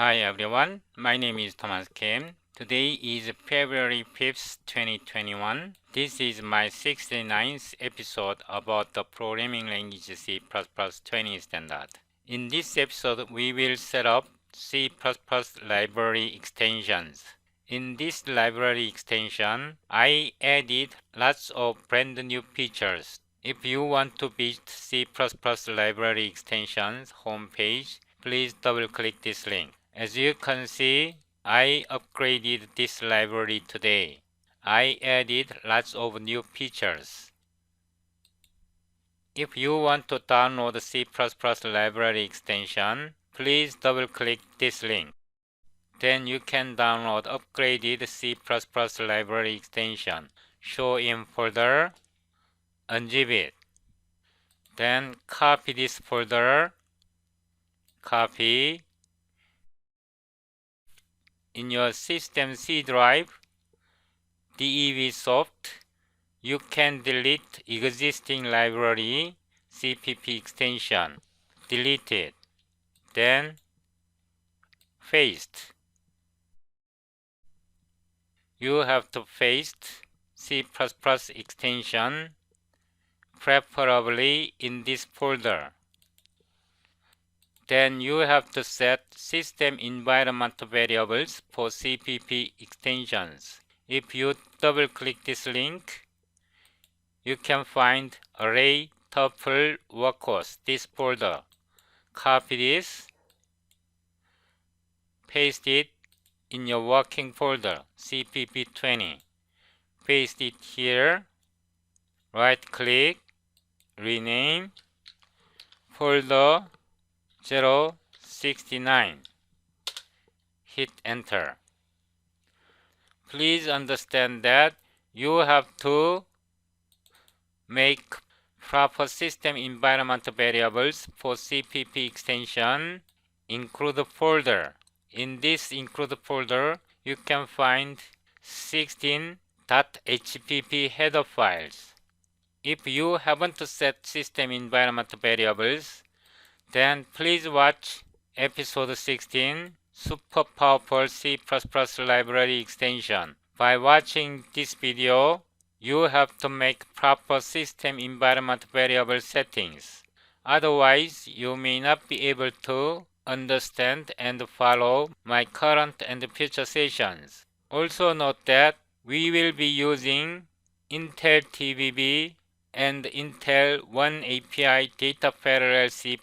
Hi everyone, my name is Thomas Kim. Today is February 5th, 2021. This is my 69th episode about the programming language C++ 20 standard. In this episode, we will set up C++ library extensions. In this library extension, I added lots of brand new features. If you want to visit C++ library extensions homepage, please double-click this link. As you can see, I upgraded this library today. I added lots of new features. If you want to download the C++ library extension, please double-click this link. Then you can download upgraded C++ library extension. Show in folder, unzip it. Then copy this folder, copy. In your system C drive, DEVSoft, you can delete existing library CPP extension. Delete it. Then paste. You have to paste C++ extension, preferably in this folder. Then you have to set system environment variables for CPP extensions. If you double-click this link, you can find array tuple workhorse, this folder. Copy this, paste it in your working folder, CPP20. Paste it here, right-click, rename, folder 069. Hit enter. Please understand that you have to make proper system environment variables for CPP extension. Include folder. In this include folder, you can find 16.hpp header files. If you haven't set system environment variables, then please watch episode 16, Super Powerful C++ Library Extension. By watching this video, you have to make proper system environment variable settings. Otherwise, you may not be able to understand and follow my current and future sessions. Also note that we will be using Intel TBB and Intel oneAPI data parallel C++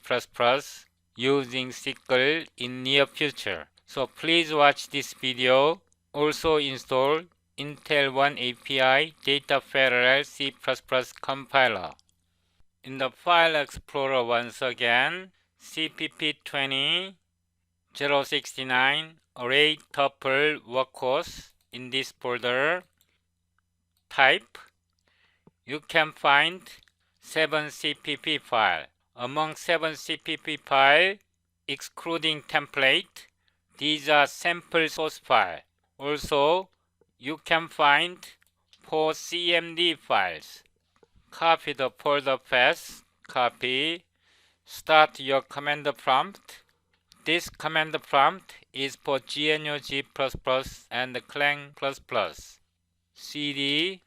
using SYCL in near future. So please watch this video. Also install Intel oneAPI data parallel C++ compiler. In the file explorer once again, CPP20 069 array tuple workhorse in this folder. Type. You can find 7 CPP file. Among 7 CPP file, excluding template, these are sample source file. Also, you can find 4 CMD files. Copy the folder path. Copy. Start your command prompt. This command prompt is for GNU G++ and clang++. cd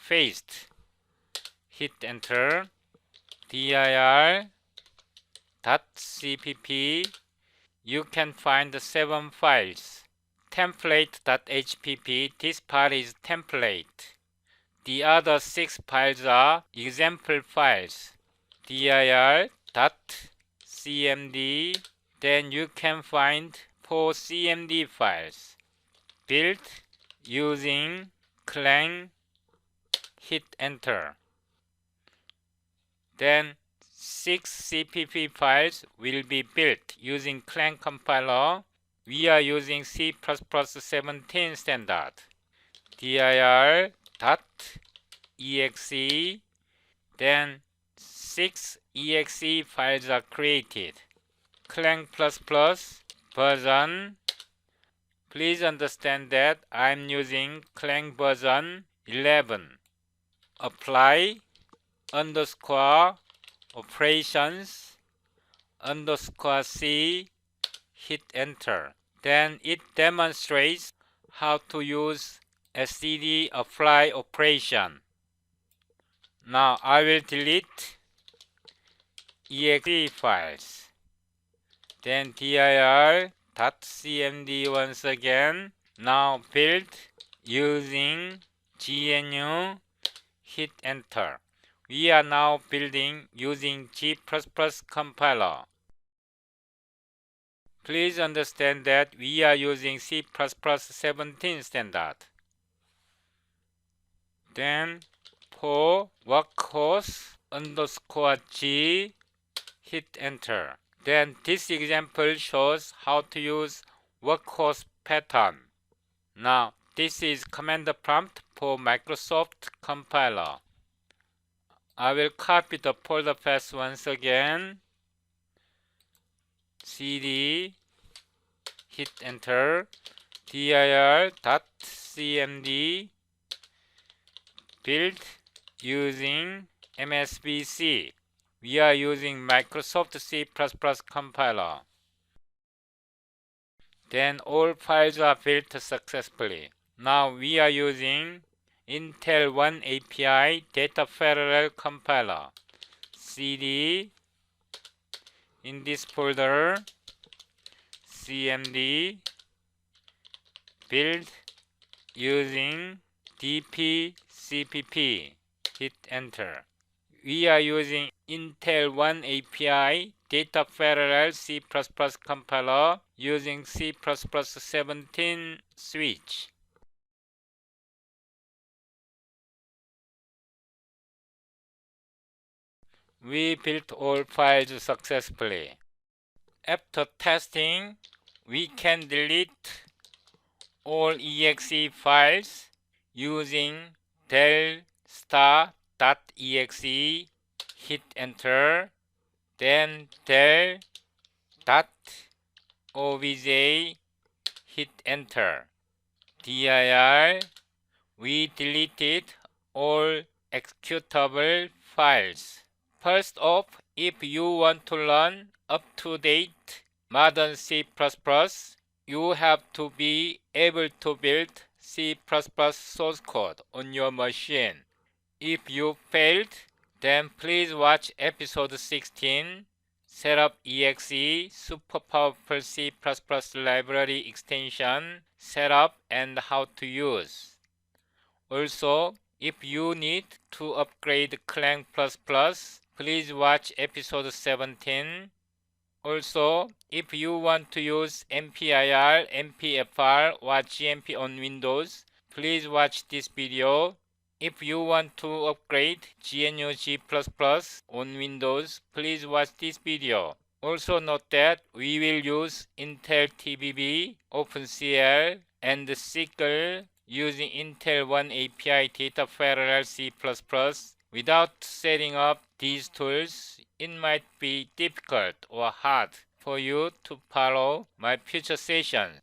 paste. Hit enter. dir.cpp. You can find the 7 files. Template.hpp. This file is template. The other 6 files are example files. dir.cmd. Then you can find 4 CMD files. Built using clang. Hit enter. Then 6 CPP files will be built using clang compiler. We are using C++ 17 standard. dir.exe. Then 6 exe files are created. Clang++ version. Please understand that I'm using clang version 11. Apply _ operations _ C hit enter. Then it demonstrates how to use std apply operation. Now I will delete exe files. Then dir.cmd once again. Now build using GNU, hit enter. We are now building using G++ compiler. Please understand that we are using C++ 17 standard. Then for workhorse underscore G, hit enter. Then this example shows how to use workhorse pattern. Now this is command prompt for Microsoft compiler. I will copy the folder path once again. cd, hit enter, dir.cmd, build using MSBC. We are using Microsoft C++ compiler. Then all files are built successfully. Now we are using Intel oneAPI data parallel compiler. cd, in this folder, cmd, build using dpcpp, hit enter. We are using Intel oneAPI data parallel C++ compiler using C++ 17 switch. We built all files successfully. After testing, we can delete all exe files using del*.exe, hit enter, then del.obj, hit enter. dir, we deleted all executable files. First off, if you want to learn up-to-date modern C++, you have to be able to build C++ source code on your machine. If you failed, then please watch episode 16, Setup exe, super powerful C++ library extension, setup and how to use. Also, if you need to upgrade clang++, please watch episode 17. Also, if you want to use MPIR, MPFR or GMP on Windows, please watch this video. If you want to upgrade GNU G++ on Windows, please watch this video. Also note that we will use Intel TBB, OpenCL, and SYCL using Intel oneAPI data parallel C++. Without setting up these tools, it might be difficult or hard for you to follow my future sessions.